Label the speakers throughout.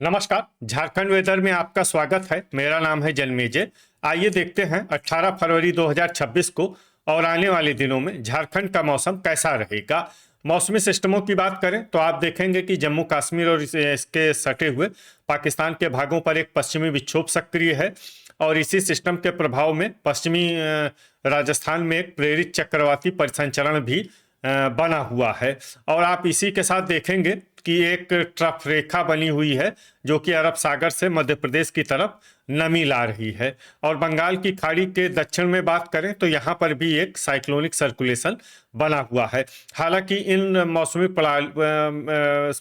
Speaker 1: नमस्कार। झारखंड वेदर में आपका स्वागत है। मेरा नाम है जन्मेजय। आइए देखते हैं 18 फरवरी 2026 को और आने वाले दिनों में झारखंड का मौसम कैसा रहेगा। मौसमी सिस्टमों की बात करें तो आप देखेंगे कि जम्मू कश्मीर और इसके सटे हुए पाकिस्तान के भागों पर एक पश्चिमी विक्षोभ सक्रिय है और इसी सिस्टम के प्रभाव में पश्चिमी राजस्थान में एक प्रेरित चक्रवाती परिसंचरण भी बना हुआ है। और आप इसी के साथ देखेंगे कि एक ट्रफ रेखा बनी हुई है जो कि अरब सागर से मध्य प्रदेश की तरफ नमी ला रही है। और बंगाल की खाड़ी के दक्षिण में बात करें तो यहाँ पर भी एक साइक्लोनिक सर्कुलेशन बना हुआ है। हालांकि इन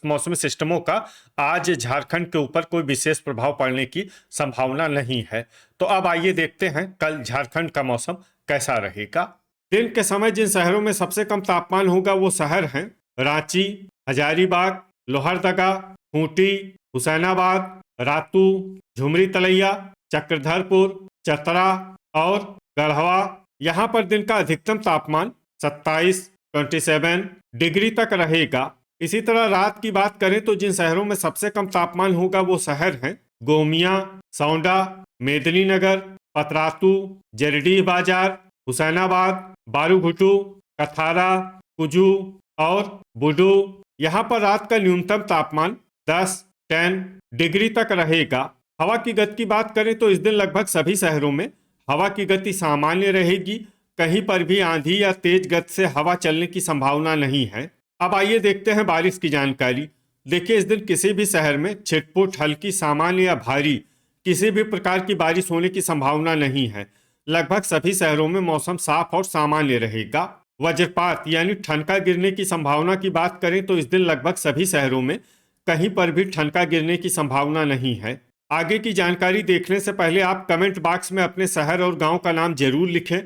Speaker 1: मौसमी सिस्टमों का आज झारखंड के ऊपर कोई विशेष प्रभाव पड़ने की संभावना नहीं है। तो अब आइए देखते हैं कल झारखंड का मौसम कैसा रहेगा। दिन के समय जिन शहरों में सबसे कम तापमान होगा वो शहर हैं रांची, हजारीबाग, लोहरदगा, खूंटी, हुसैनाबाद, रातू, झुमरी तलैया, चक्रधरपुर, चतरा और गढ़वा। यहाँ पर दिन का अधिकतम तापमान 27 डिग्री तक रहेगा। इसी तरह रात की बात करें तो जिन शहरों में सबसे कम तापमान होगा वो शहर हैं गोमिया, सौंडा, मेदिनीनगर, पतरातू, जरडीह बाजार, हुसैनाबाद, बारूघुटू, कथारा, कुजू और बुडू। यहाँ पर रात का न्यूनतम तापमान 10 डिग्री तक रहेगा। हवा की गति की बात करें तो इस दिन लगभग सभी शहरों में हवा की गति सामान्य रहेगी। कहीं पर भी आंधी या तेज गति से हवा चलने की संभावना नहीं है। अब आइए देखते हैं बारिश की जानकारी। देखिए, इस दिन किसी भी शहर में छिटपुट, हल्की, सामान्य या भारी किसी भी प्रकार की बारिश होने की संभावना नहीं है। लगभग सभी शहरों में मौसम साफ और सामान्य रहेगा। वज्रपात यानी ठनका गिरने की संभावना की बात करें तो इस दिन लगभग सभी शहरों में कहीं पर भी ठनका गिरने की संभावना नहीं है। आगे की जानकारी देखने से पहले आप कमेंट बॉक्स में अपने शहर और गांव का नाम जरूर लिखें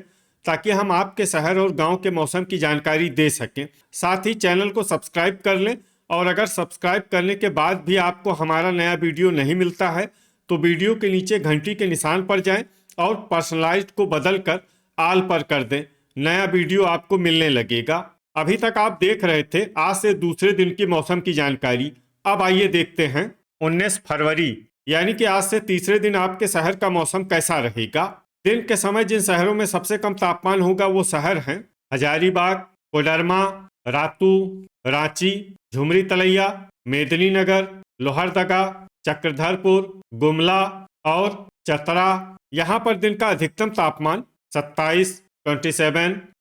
Speaker 1: ताकि हम आपके शहर और गांव के मौसम की जानकारी दे सकें। साथ ही चैनल को सब्सक्राइब कर लें और अगर सब्सक्राइब करने के बाद भी आपको हमारा नया वीडियो नहीं मिलता है तो वीडियो के नीचे घंटी के निशान पर जाएं और पर्सनलाइज्ड को बदल कर आल पर कर दें। नया वीडियो आपको मिलने लगेगा। अभी तक आप देख रहे थे आज से दूसरे दिन की मौसम की जानकारी। अब आइए देखते हैं 19 फरवरी यानी कि आज से तीसरे दिन आपके शहर का मौसम कैसा रहेगा। दिन के समय जिन शहरों में सबसे कम तापमान होगा वो शहर हैं हजारीबाग, कोडरमा, रातू, रांची, झुमरी तलैया, मेदिनीनगर, लोहरदगा, चक्रधरपुर, गुमला और चतरा। यहाँ पर दिन का अधिकतम तापमान 27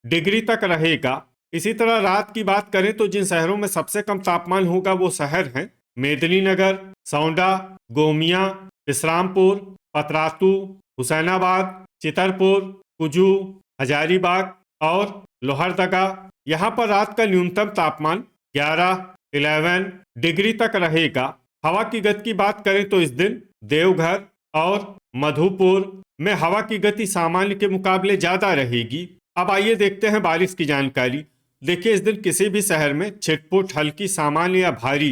Speaker 1: डिग्री तक रहेगा। इसी तरह रात की बात करें तो जिन शहरों में सबसे कम तापमान होगा वो शहर हैं मेदिनीनगर, सौंडा, गोमिया, विश्रामपुर, पतरातू, हुसैनाबाद, चितरपुर, कुजू, हजारीबाग और लोहरदगा। यहाँ पर रात का न्यूनतम तापमान 11 डिग्री तक रहेगा। हवा की गति की बात करें तो इस दिन देवघर और मधुपुर में हवा की गति सामान्य के मुकाबले ज्यादा रहेगी। अब आइए देखते हैं बारिश की जानकारी। देखिए, इस दिन किसी भी शहर में छिटपुट, हल्की, सामान्य या भारी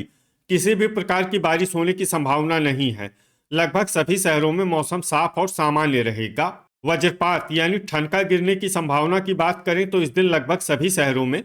Speaker 1: किसी भी प्रकार की बारिश होने की संभावना नहीं है। लगभग सभी शहरों में मौसम साफ और सामान्य रहेगा। वज्रपात यानी ठनका गिरने की संभावना की बात करें तो इस दिन लगभग सभी शहरों में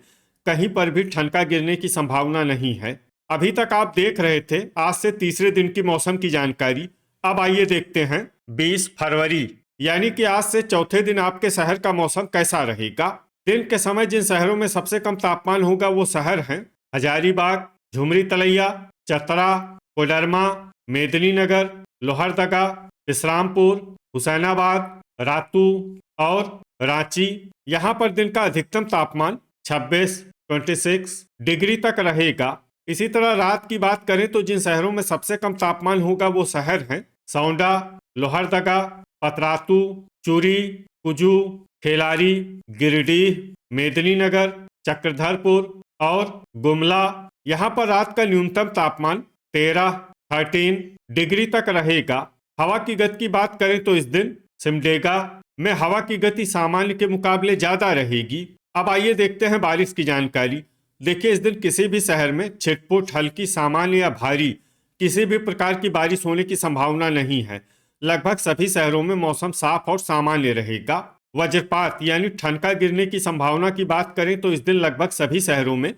Speaker 1: कहीं पर भी ठनका गिरने की संभावना नहीं है। अभी तक आप देख रहे थे आज से तीसरे दिन की मौसम की जानकारी। अब आइए देखते हैं 20 फरवरी यानी कि आज से चौथे दिन आपके शहर का मौसम कैसा रहेगा। दिन के समय जिन शहरों में सबसे कम तापमान होगा वो शहर हैं हजारीबाग, झुमरी तलैया, चतरा, कोडरमा, मेदिनीनगर, लोहरदगा, विश्रामपुर, हुसैनाबाद, रातू और रांची। यहाँ पर दिन का अधिकतम तापमान 26 डिग्री तक रहेगा। इसी तरह रात की बात करें तो जिन शहरों में सबसे कम तापमान होगा वो शहर हैं सौंडा, लोहरदगा, पतरातू, चूरी, कुजू, खेलारी, गिरिडीह, मेदिनीनगर, चक्रधरपुर और गुमला। यहाँ पर रात का न्यूनतम तापमान 13 डिग्री तक रहेगा। हवा की गति की बात करें तो इस दिन सिमडेगा में हवा की गति सामान्य के मुकाबले ज्यादा रहेगी। अब आइए देखते हैं बारिश की जानकारी। देखिए, इस दिन किसी भी शहर में छिटपुट, हल्की, सामान्य या भारी किसी भी प्रकार की बारिश होने की संभावना नहीं है। लगभग सभी शहरों में मौसम साफ और सामान्य रहेगा। वज्रपात यानी ठनका गिरने की संभावना की बात करें तो इस दिन लगभग सभी शहरों में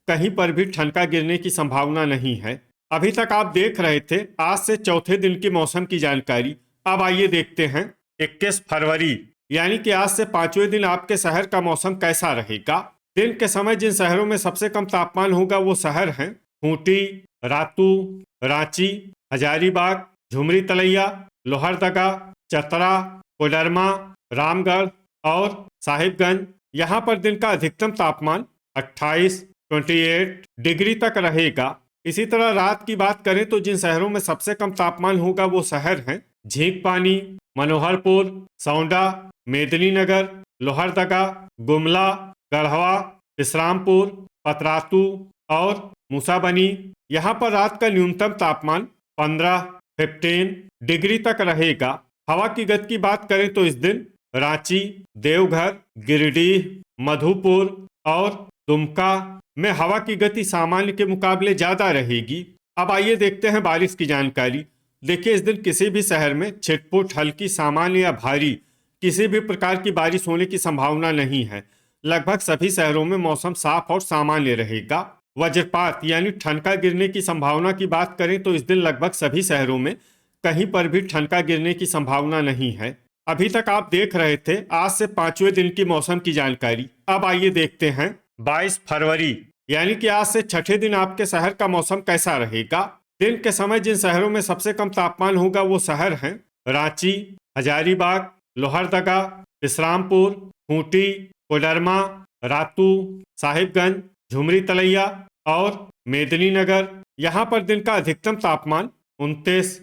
Speaker 1: कहीं पर भी ठनका गिरने की संभावना नहीं है। अभी तक आप देख रहे थे आज से चौथे दिन की मौसम की जानकारी। अब आइए देखते हैं 21 फरवरी यानी कि आज से पांचवें दिन आपके शहर का मौसम कैसा रहेगा। दिन के समय जिन शहरों में सबसे कम तापमान होगा वो शहर हैं खूंटी, रातू, रांची, हजारीबाग, झुमरी तलैया, लोहरदगा, चतरा, कोडरमा, रामगढ़ और साहिबगंज। यहाँ पर दिन का अधिकतम तापमान 28 डिग्री तक रहेगा। इसी तरह रात की बात करें तो जिन शहरों में सबसे कम तापमान होगा वो शहर हैं झींकपानी, मनोहरपुर, सौंडा, मेदिनीनगर, लोहरदगा, गुमला, गढ़वा, विश्रामपुर, पतरातू और मूसाबनी। यहाँ पर रात का न्यूनतम तापमान 15 डिग्री तक रहेगा। हवा की गति की बात करें तो इस दिन रांची, देवघर, गिरिडीह, मधुपुर और दुमका में हवा की गति सामान्य के मुकाबले ज्यादा रहेगी। अब आइए देखते हैं बारिश की जानकारी। देखिए इस दिन किसी भी शहर में छिटपुट, हल्की, सामान्य या भारी किसी भी प्रकार की बारिश होने की संभावना नहीं है। लगभग सभी शहरों में मौसम साफ और सामान्य रहेगा। वज्रपात यानी ठनका गिरने की संभावना की बात करें तो इस दिन लगभग सभी शहरों में कहीं पर भी ठनका गिरने की संभावना नहीं है। अभी तक आप देख रहे थे आज से पांचवें दिन की मौसम की जानकारी। अब आइए देखते हैं 22 फरवरी यानी कि आज से छठे दिन आपके शहर का मौसम कैसा रहेगा। दिन के समय जिन शहरों में सबसे कम तापमान होगा वो शहर हैं रांची, हजारीबाग, लोहरदगा, विश्रामपुर, खूंटी, कोडरमा, रातू, साहिबगंज, झुमरी तलैया और मेदिनीनगर। यहाँ पर दिन का अधिकतम तापमान 29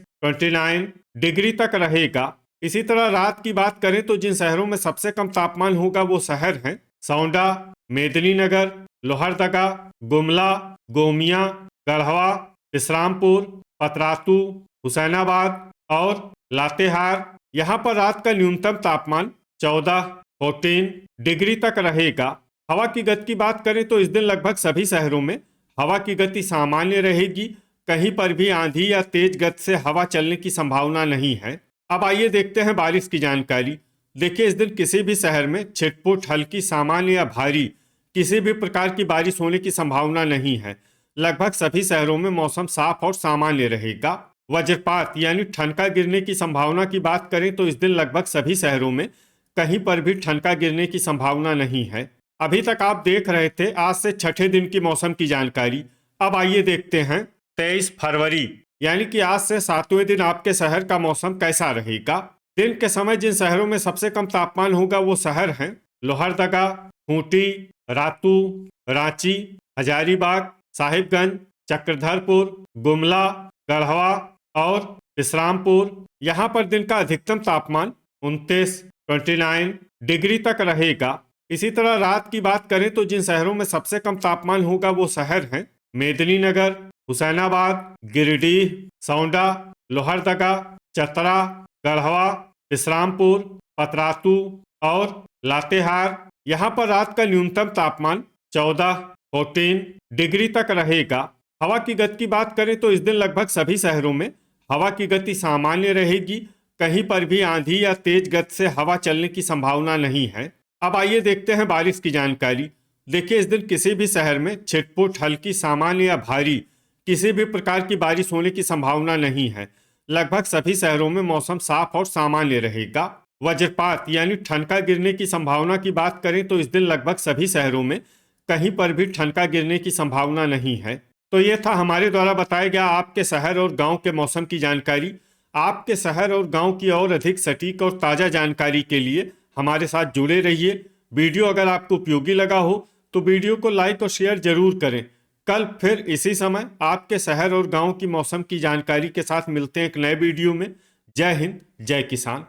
Speaker 1: डिग्री तक रहेगा। इसी तरह रात की बात करें तो जिन शहरों में सबसे कम तापमान होगा वो शहर हैं सौंडा, मेदिनीनगर, लोहरदगा, गुमला, गोमिया, गढ़वा, विश्रामपुर, पतरातू, हुसैनाबाद और लातेहार। यहाँ पर रात का न्यूनतम तापमान 14 डिग्री तक रहेगा। हवा की गति की बात करें तो इस दिन लगभग सभी शहरों में हवा की गति सामान्य रहेगी। कहीं पर भी आंधी या तेज गति से हवा चलने की संभावना नहीं है। अब आइए देखते हैं बारिश की जानकारी। देखिए इस दिन किसी भी शहर में छिटपुट, हल्की, सामान्य या भारी किसी भी प्रकार की बारिश होने की संभावना नहीं है। लगभग सभी शहरों में मौसम साफ और सामान्य रहेगा। वज्रपात यानी ठनका गिरने की संभावना की बात करें तो इस दिन लगभग सभी शहरों में कहीं पर भी ठनका गिरने की संभावना नहीं है। अभी तक आप देख रहे थे आज से छठे दिन की मौसम की जानकारी। अब आइए देखते हैं 23 फरवरी यानी कि आज से सातवें दिन आपके शहर का मौसम कैसा रहेगा। दिन के समय जिन शहरों में सबसे कम तापमान होगा वो शहर हैं लोहरदगा, खूंटी, रातू, रांची, हजारीबाग, साहिबगंज, चक्रधरपुर, गुमला, गढ़वा और विश्रामपुर। यहाँ पर दिन का अधिकतम तापमान 29 डिग्री तक रहेगा। इसी तरह रात की बात करें तो जिन शहरों में सबसे कम तापमान होगा वो शहर हैं मेदिनीनगर, हुसैनाबाद, गिरिडीह, सौंडा, लोहरदगा, चतरा, गढ़वा, विश्रामपुर, पतरातू और लातेहार। यहाँ पर रात का न्यूनतम तापमान 14 डिग्री तक रहेगा। हवा की गति की बात करें तो इस दिन लगभग सभी शहरों में हवा की गति सामान्य रहेगी। कहीं पर भी आंधी या तेज गति से हवा चलने की संभावना नहीं है। अब आइए देखते हैं बारिश की जानकारी। देखिए इस दिन किसी भी शहर में छिटपुट, हल्की, सामान्य या भारी किसी भी प्रकार की बारिश होने की संभावना नहीं है। लगभग सभी शहरों में मौसम साफ और सामान्य रहेगा। वज्रपात यानी ठनका गिरने की संभावना की बात करें तो इस दिन लगभग सभी शहरों में कहीं पर भी ठनका गिरने की संभावना नहीं है। तो ये था हमारे द्वारा बताया गया आपके शहर और गांव के मौसम की जानकारी। आपके शहर और गांव की और अधिक सटीक और ताज़ा जानकारी के लिए हमारे साथ जुड़े रहिए। वीडियो अगर आपको उपयोगी लगा हो तो वीडियो को लाइक और शेयर जरूर करें। कल फिर इसी समय आपके शहर और गांव की मौसम की जानकारी के साथ मिलते हैं एक नए वीडियो में। जय हिंद, जय किसान।